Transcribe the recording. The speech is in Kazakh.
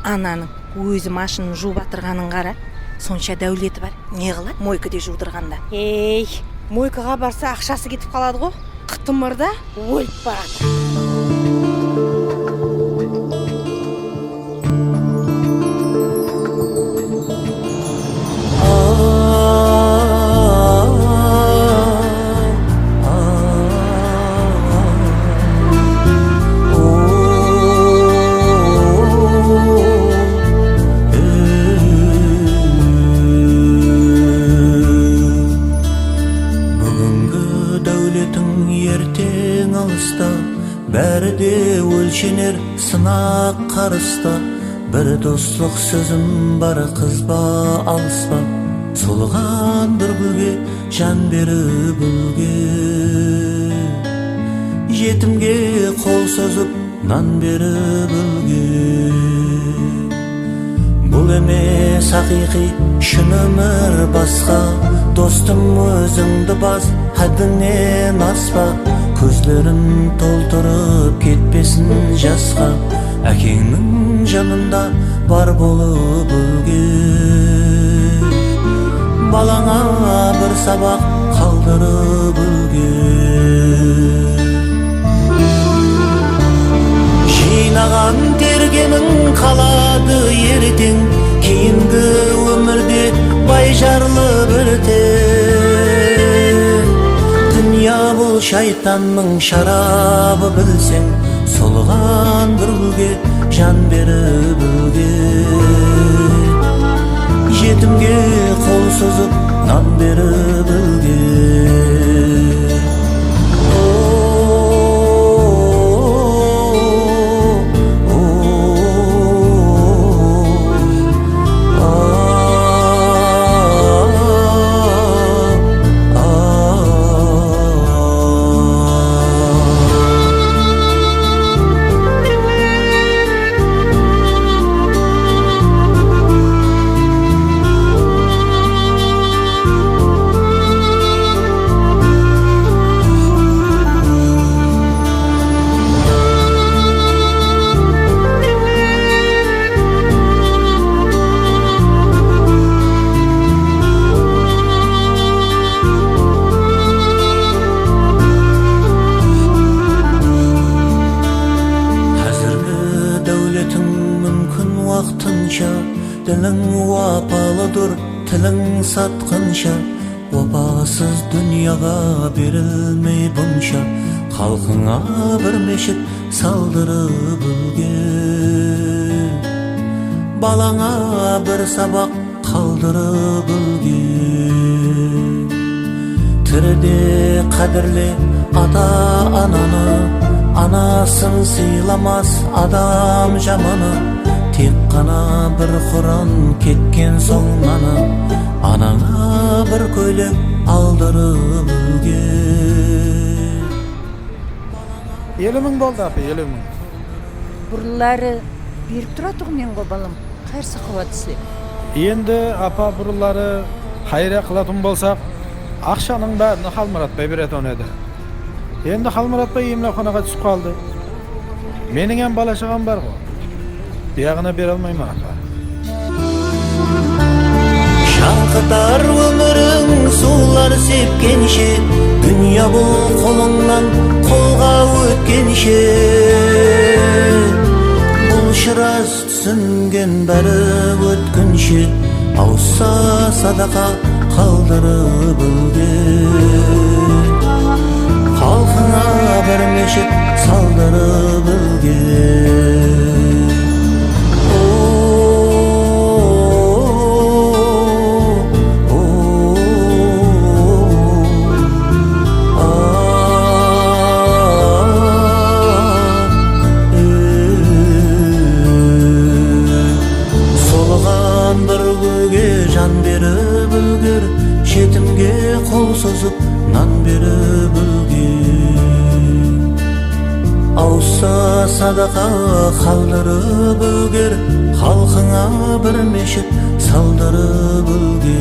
Ананың өзі машинаны жуып атырғанын қара. Сонша дәулеті бар. Не қылады? Мойкаде жудырғанда. Ей, мойкаға барса ақшасы кетіп қалады ғой. Қытымырда өліп барады. Бәрі де өлшенер сынақ қарыста. Бір достық сөзім бар, қызба алыспа. Солған бір гүлге жан беріп үлге. Жетімге қол созып нан беріп үлге. Бұл емес хақиқи шын өмір басқа. Достым өзіңді бас, хәддіңнен аспа. Көзлерін толтырып кетпесін жасқа. Әкеңнің жанында бар болып үлге. Балаңа бір сабақ қалдырып үлге. Жинаған тергенің қалады ертең. Кейінгі өмірде бай жарлы біртең. Дүния бұл шайтанның шарабы білсең. Солған бір гүлге жан беріп үлге. Жетімге қол созып нан беріп үлге. Ділің уапалыдыр, тілің сатқынша. Опасыз дүнияға берілмей бұнша. Халқыңа бір мешіт салдырып үлге. Балаңа бір сабақ қалдырып үлге. Тіріде қадірле ата-ананы. Анасын сыйламас адам жаманы. Тек қана бір құран кеткен соңнаны. Анаңа бір көйлек алдырып үлге. Елімің болды апа, елімің. Бұрылары беріп тұратығы мен ғой балам. Қайырсы қылады. Енді апа бұрылары қайра қылатын болсақ, ақшаның бәріні қалмыратпай беретін еді. Енді қалмыратпай емлеуханаға түсіп қалды. Менің en бала шағам бар ғой. Дияғына бере алмайма апа. Шаңқытар өмірің сулар сепкенше. Дүния бұл қолыңнан қолға өткенше. Бұл шыраз түсінген бәрі өткінші. Ауса садақа қалдырып үлге. Халқыңа бір мешіт салдырып үлге. Жетімге қол созып нан беріп үлге. Ауса садақа қалдырып үлгер. Халқыңа бір мешіт салдырып үлге.